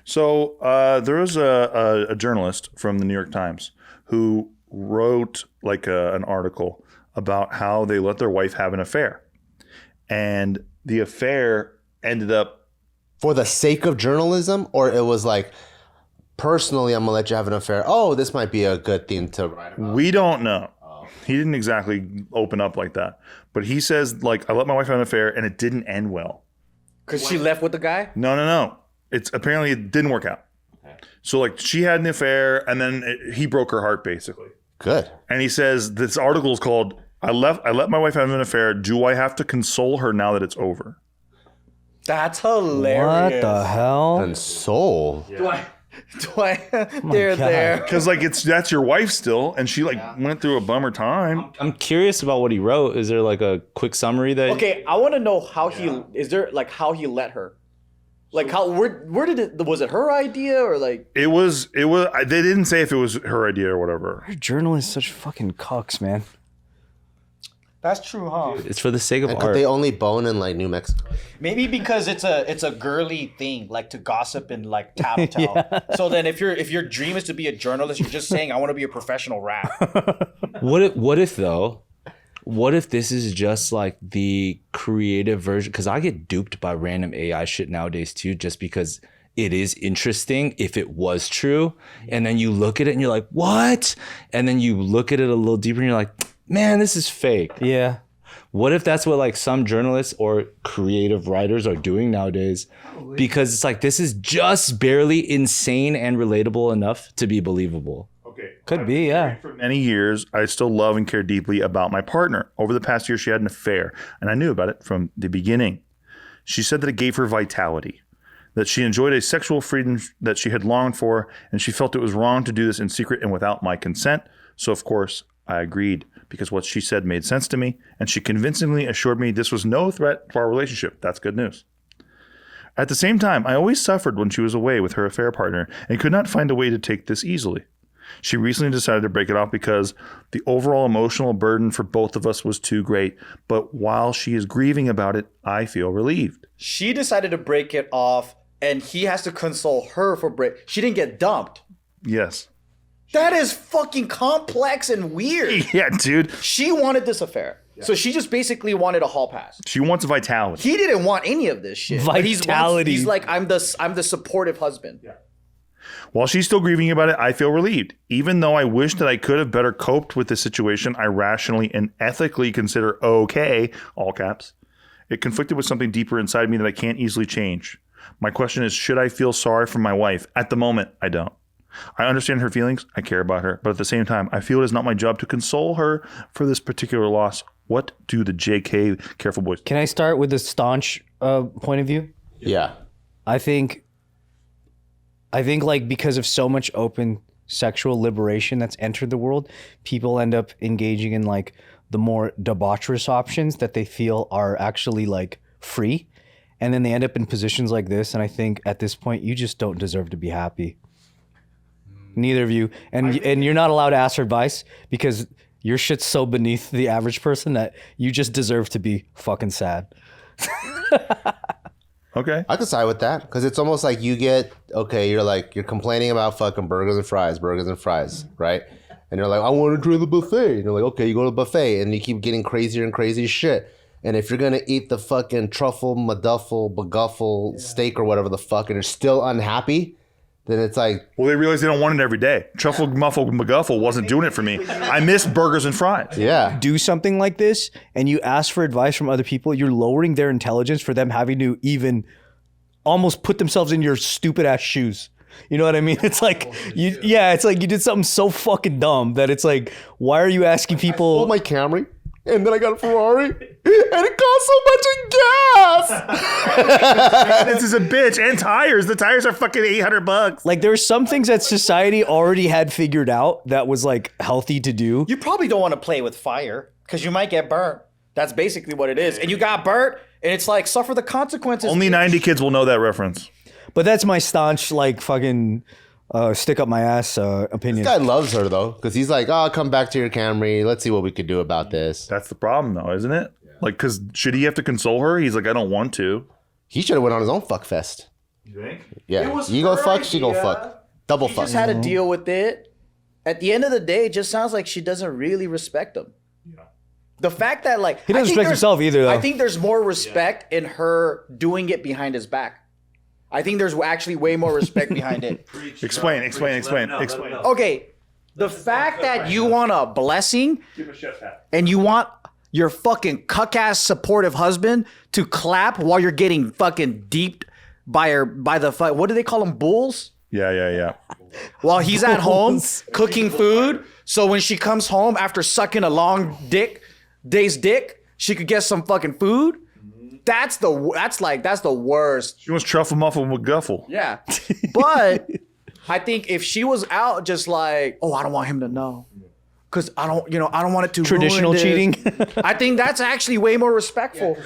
So there was a journalist from the New York Times who wrote like an article about how they let their wife have an affair. And the affair ended up... For the sake of journalism, or it was like, personally, I'm going to let you have an affair. Oh, this might be a good thing to write about. We don't know. He didn't exactly open up like that. But he says, like, I let my wife have an affair and it didn't end well. Because she left with the guy? No. It's apparently it didn't work out. Okay. So like she had an affair and then he broke her heart basically. Good. And he says this article is called I let my wife have an affair. Do I have to console her now that it's over? That's hilarious. What the hell? Console. Yeah. Do I there. Because like that's your wife still, and she went through a bummer time. I'm curious about what he wrote. Is there like a quick summary that? Okay, I want to know how how he let her. Like how where did it was it her idea or like it was they didn't say if it was her idea or whatever. Our journalists such fucking cucks, man. That's true, huh? It's for the sake of And art. could they only bone in like New Mexico? Maybe because it's a girly thing, like to gossip and like tattletale. Yeah. So then if your dream is to be a journalist, you're just saying I want to be a professional rap. What if though? What if this is just like the creative version? Because I get duped by random AI shit nowadays too, just because it is interesting if it was true. And then you look at it and you're like, what? And then you look at it a little deeper and you're like, man, this is fake. Yeah. What if that's what like some journalists or creative writers are doing nowadays? Because it's like, this is just barely insane and relatable enough to be believable. Okay. Could be, yeah. For many years, I still love and care deeply about my partner. Over the past year, she had an affair, and I knew about it from the beginning. She said that it gave her vitality, that she enjoyed a sexual freedom that she had longed for, and she felt it was wrong to do this in secret and without my consent. So, of course, I agreed, because what she said made sense to me, and she convincingly assured me this was no threat to our relationship. That's good news. At the same time, I always suffered when she was away with her affair partner and could not find a way to take this easily. She recently decided to break it off because the overall emotional burden for both of us was too great. But while she is grieving about it, I feel relieved. She decided to break it off, and he has to console her for break. She didn't get dumped. Yes. That is fucking complex and weird. Yeah, dude. She wanted this affair. Yeah. So she just basically wanted a hall pass. She wants vitality. He didn't want any of this shit. Vitality. He's like, I'm the supportive husband. Yeah. While she's still grieving about it, I feel relieved. Even though I wish that I could have better coped with the situation, I rationally and ethically consider okay, all caps. It conflicted with something deeper inside me that I can't easily change. My question is, should I feel sorry for my wife? At the moment, I don't. I understand her feelings. I care about her. But at the same time, I feel it is not my job to console her for this particular loss. What do the JK Careful Boys? Can I start with the staunch point of view? Yeah. I think like because of so much open sexual liberation that's entered the world, people end up engaging in like the more debaucherous options that they feel are actually like free. And then they end up in positions like this. And I think at this point, you just don't deserve to be happy. Neither of you. And you're not allowed to ask for advice because your shit's so beneath the average person that you just deserve to be fucking sad. Okay. I could side with that because it's almost like you're complaining about fucking burgers and fries, right? And you're like, I want to try the buffet. And you're like, okay, you go to the buffet and you keep getting crazier and crazier shit. And if you're going to eat the fucking truffle, baguffle steak or whatever the fuck and you're still unhappy, then it's like... Well, they realize they don't want it every day. Truffle, muffle, McGuffle wasn't doing it for me. I miss burgers and fries. Yeah. Do something like this and you ask for advice from other people, you're lowering their intelligence for them having to even almost put themselves in your stupid ass shoes. You know what I mean? It's like, it's like you did something so fucking dumb that it's like, why are you asking people... I sold my Camry. And then I got a Ferrari, and it cost so much in gas. This is a bitch, and tires. The tires are fucking $800. Like, there's some things that society already had figured out that was like healthy to do. You probably don't want to play with fire because you might get burnt. That's basically what it is. And you got burnt, and it's like, suffer the consequences. Only 90 kids will know that reference. But that's my staunch, like, fucking... stick up my ass opinion. This guy loves her though, because he's like, "Oh, come back to your Camry. Let's see what we could do about this." That's the problem, though, isn't it? Yeah. Like, because should he have to console her? He's like, I don't want to. He should have went on his own fuck fest. You think? Yeah, was you go her fuck, she go idea. fuck. Double She fuck. just had to deal with it. At the end of the day, it just sounds like she doesn't really respect him. Yeah. The fact that like He I doesn't think respect there's- himself either, though. I think there's more respect in her doing it behind his back. I think there's actually way more respect behind it. Explain. Okay, the fact that you want a blessing Give him a chef's hat. and you want your fucking cuck-ass supportive husband to clap while you're getting fucking deeped by the what do they call them, bulls? Yeah. While he's at home cooking food, so when she comes home after sucking a long day's dick, she could get some fucking food. That's the worst. She wants truffle muffle McGuffle. Yeah, but I think if she was out just like, oh, I don't want him to know, because I don't want it to Traditional ruin this. cheating. I think that's actually way more respectful.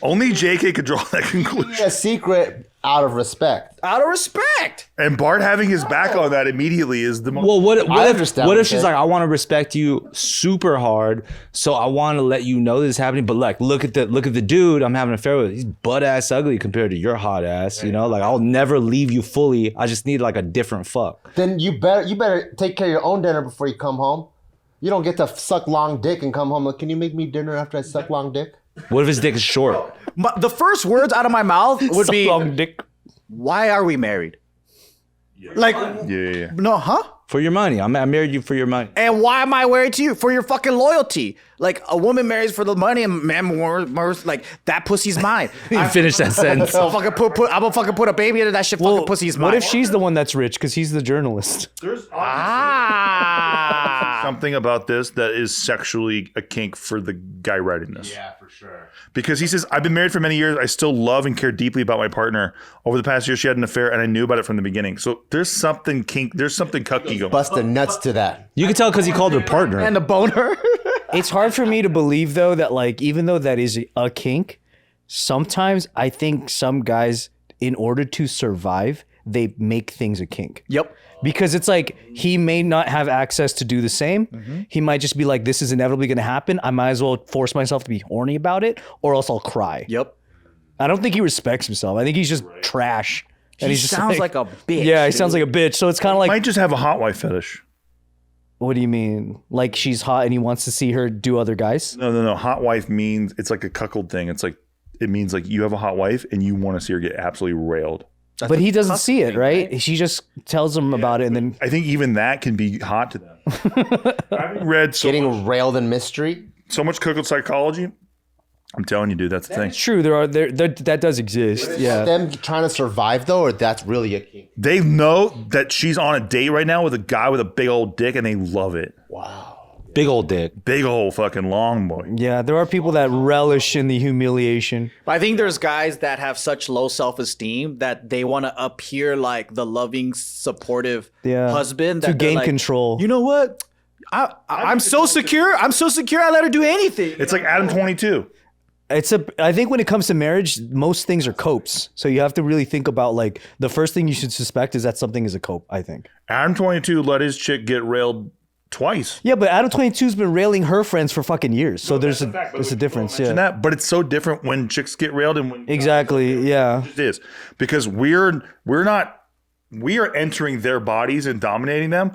Only JK could draw that conclusion. A secret out of respect. Out of respect. And Bart having his back on that immediately is the most. Well, what understand if what she's you're like, I want to respect you super hard, so I want to let you know this is happening, but like, look at the dude I'm having an affair with. He's butt ass ugly compared to your hot ass. You know, like I'll never leave you fully. I just need like a different fuck. Then you better take care of your own dinner before you come home. You don't get to suck long dick and come home like, can you make me dinner after I suck long dick? What if his dick is short? The first words out of my mouth would be, Long dick. "Why are we married?" Like, Yeah. no, huh? For your money. I married you for your money. And why am I married to you? For your fucking loyalty. Like, a woman marries for the money, and man more like, that pussy's mine. You finish that sentence. I'm gonna fucking put a baby into that shit. Fucking pussy's mine. What if she's the one that's rich because he's the journalist? There's Ah. something about this that is sexually a kink for the guy writing this. Yeah, for sure. Because he says, I've been married for many years. I still love and care deeply about my partner. Over the past year, she had an affair, and I knew about it from the beginning. So there's something cucky going. Busted nuts to that. You can tell because he called her partner. And the boner. It's hard for me to believe though that like even though that is a kink, sometimes I think some guys, in order to survive, they make things a kink. Yep. Because it's like he may not have access to do the same. He might just be like, this is inevitably going to happen. I might as well force myself to be horny about it, or else I'll cry. Yep. I don't think he respects himself. I think he's just trash. And He he's just sounds like a bitch. Yeah, he dude. sounds like a bitch. So it's kind of like, Might just have a hot wife fetish. what do you mean? Like she's hot and he wants to see her do other guys? No. Hot wife means it's like a cuckold thing. It's like, it means like you have a hot wife and you want to see her get absolutely railed. But he doesn't see it, right? She just tells him about it and then I think even that can be hot to them. I've read Getting railed in mystery. so much cuckold psychology. I'm telling you, dude, that's the thing. it's true. That does exist. Yeah. Them trying to survive though, or that's really a kink. They know that she's on a date right now with a guy with a big old dick and they love it. Big old dick. Big old fucking long boy. Yeah, there are people that relish in the humiliation. I think there's guys that have such low self-esteem that they want to appear like the loving, supportive husband. To That they're gain like, control. You know what? I'm so secure. I'm so secure. I let her do anything. It's like Adam 22. I think when it comes to marriage, most things are copes. So you have to really think about like the first thing you should suspect is that something is a cope, I think. Adam 22 let his chick get railed twice. Yeah, but Adam 22's been railing her friends for fucking years. So there's a difference. And Yeah. that, but it's so different when chicks get railed and when Exactly. Yeah. it is. Because we are entering their bodies and dominating them.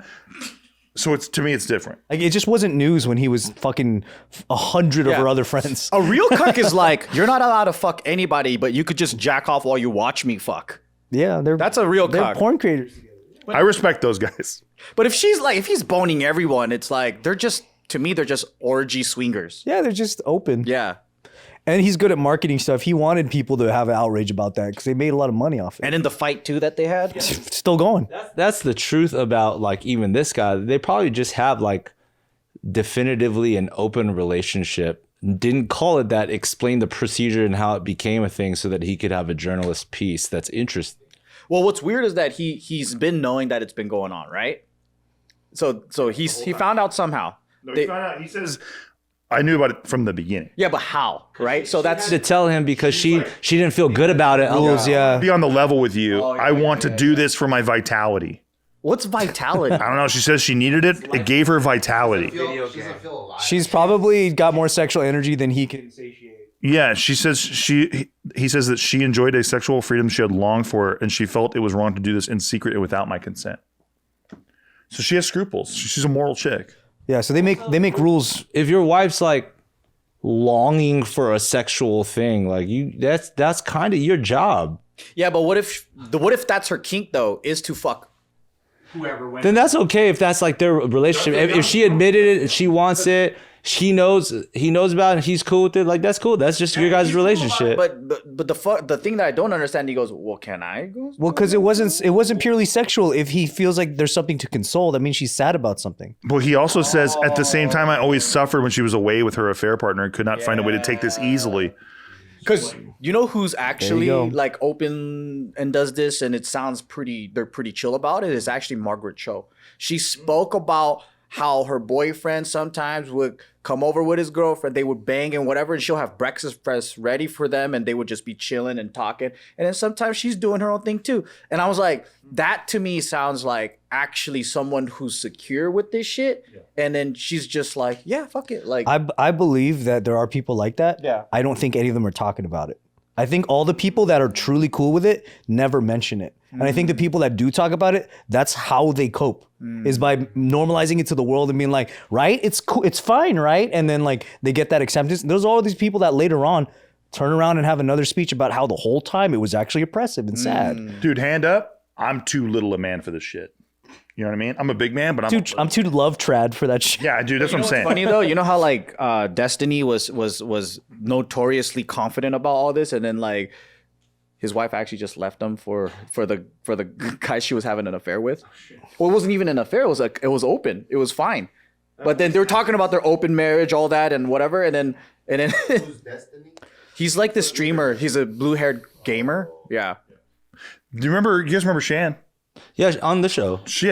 So to me it's different. Like it just wasn't news when he was fucking 100 of her other friends. A real cuck is like, you're not allowed to fuck anybody, but you could just jack off while you watch me fuck. Yeah, That's a real they're cuck. porn creators. I respect those guys. But if he's boning everyone, it's like they're just orgy swingers. Yeah, they're just open. Yeah. And he's good at marketing stuff. He wanted people to have an outrage about that because they made a lot of money off it. And in the fight too that they had. It's still going. That's the truth about like even this guy. They probably just have like definitively an open relationship. Didn't call it that, explain the procedure and how it became a thing so that he could have a journalist piece that's interesting. Well, what's weird is that he's been knowing that it's been going on, right? So he found out somehow. He says, I knew about it from the beginning. Yeah, but how? Right? So that's To tell him because she didn't feel good about it. Rules, yeah. Be on the level with you. I want to do this for my vitality. what's vitality? I don't know. She says she needed it. It gave her vitality. She's probably got more sexual energy than he can satiate. Yeah, she says he says that she enjoyed a sexual freedom she had longed for, and she felt it was wrong to do this in secret and without my consent. So she has scruples. She's a moral chick. Yeah, so they make rules. If your wife's like longing for a sexual thing, like that's kind of your job. Yeah, but what if that's her kink though, is to fuck? Then that's okay if that's like their relationship. If she admitted it, if she wants it, he knows about it, and he's cool with it. Like that's cool. That's just your guys' relationship. But the thing that I don't understand, he goes, well, can I go? Well, because it wasn't purely sexual. If he feels like there's something to console, that means she's sad about something. But he also says, at the same time, I always suffered when she was away with her affair partner and could not find a way to take this easily. Because you know who's actually like open and does this, and it sounds they're pretty chill about it, is actually Margaret Cho. She spoke about how her boyfriend sometimes would come over with his girlfriend, they would bang and whatever, and she'll have breakfast ready for them, and they would just be chilling and talking. And then sometimes she's doing her own thing too. And I was like, that to me sounds like actually someone who's secure with this shit. Yeah. And then she's just like, yeah, fuck it. Like I believe that there are people like that. Yeah. I don't think any of them are talking about it. I think all the people that are truly cool with it never mention it. And I think the people that do talk about it, that's how they cope, is by normalizing it to the world and being like, right, it's cool, it's fine, right? And then like they get that acceptance. There's all these people that later on turn around and have another speech about how the whole time it was actually oppressive and sad. Dude, hand up, I'm too little a man for this shit. You know what I mean? I'm a big man, but I'm too love trad for that shit. Yeah, dude, that's what I'm saying. Funny though, you know how like Destiny was notoriously confident about all this, and then like his wife actually just left him for the guy she was having an affair with. Well, it wasn't even an affair. It was open. It was fine. But then they were talking about their open marriage, all that, and whatever. And then Who's Destiny? he's like the streamer. He's a blue-haired gamer. Yeah. Do you guys remember Shan? Yeah, on the show. She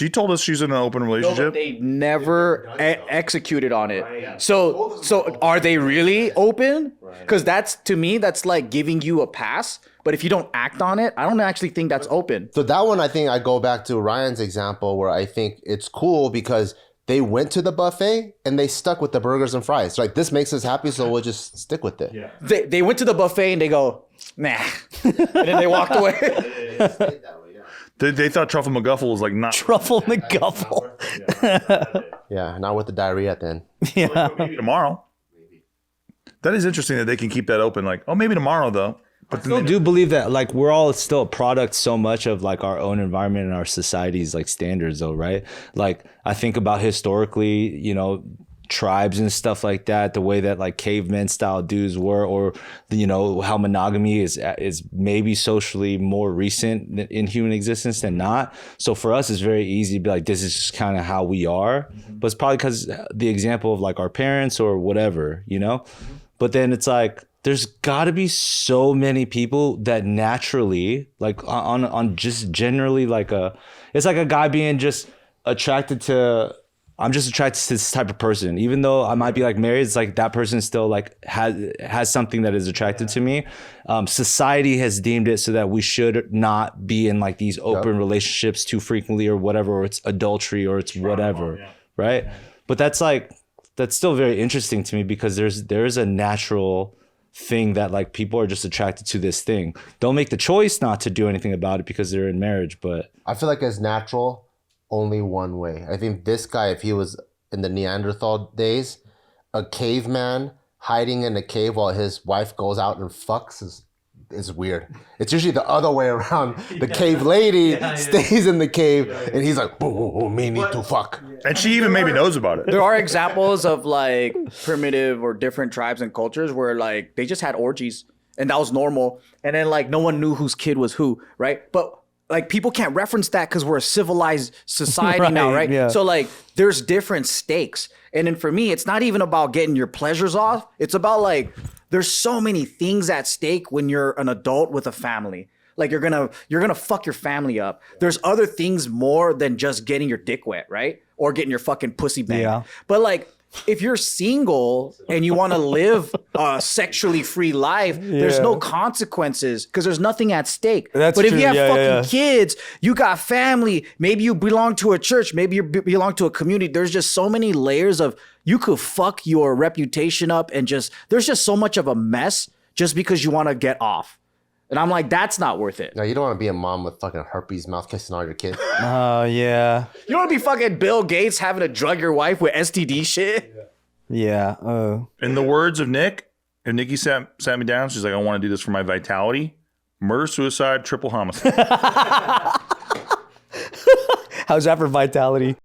told us she's in an open relationship. They never executed on it. So are they really open? Because that's, to me, that's like giving you a pass. But if you don't act on it, I don't actually think that's open. So that one, I think I go back to Ryan's example where I think it's cool because they went to the buffet and they stuck with the burgers and fries. Like, this makes us happy, so we'll just stick with it. Yeah. They went to the buffet and they go, nah. And then they walked away. They thought Truffle McGuffle was like not Truffle McGuffle. Yeah, not with the diarrhea at the end. Yeah. maybe tomorrow. That is interesting that they can keep that open. Like, oh, maybe tomorrow though. But then I do believe that like we're all still a product so much of like our own environment and our society's like standards though, right? Like I think about historically, you know, tribes and stuff like that, the way that like cavemen style dudes were, or you know how monogamy is maybe socially more recent in human existence than not. So for us it's very easy to be like, this is just kind of how we are. But it's probably because the example of like our parents or whatever, you know. But then it's like there's got to be so many people that naturally like on just generally like it's like a guy being just attracted to, I'm just attracted to this type of person. Even though I might be like married, it's like that person still like has something that is attracted to me. Society has deemed it so that we should not be in like these open relationships too frequently or whatever, or it's adultery or it's whatever, right? But that's still very interesting to me because there's a natural thing that like people are just attracted to this thing. They'll make the choice not to do anything about it because they're in marriage, but I feel like it's natural only one way. I think this guy, if he was in the Neanderthal days, a caveman hiding in a cave while his wife goes out and fucks is weird. It's usually the other way around. The cave lady stays in the cave and he's like, boo, me need to fuck. and she even maybe knows about it. There are examples of like primitive or different tribes and cultures where like they just had orgies and that was normal. And then like no one knew whose kid was who, right? But like people can't reference that because we're a civilized society now, right? Yeah. So like there's different stakes. And then for me, it's not even about getting your pleasures off. It's about like, there's so many things at stake when you're an adult with a family. Like you're gonna fuck your family up. There's other things more than just getting your dick wet, right? Or getting your fucking pussy banged. Yeah. But like if you're single and you want to live a sexually free life, there's no consequences because there's nothing at stake. That's but if true. you have Yeah, fucking yeah. kids, you got family, maybe you belong to a church, maybe you belong to a community. There's just so many layers of you could fuck your reputation up and there's just so much of a mess just because you want to get off. And I'm like, that's not worth it. No, you don't want to be a mom with fucking herpes, mouth kissing all your kids. Oh, yeah. You want to be fucking Bill Gates having to drug your wife with STD shit? Yeah. In the words of Nick, if Nikki sat me down, she's like, I want to do this for my vitality. Murder, suicide, triple homicide. How's that for vitality?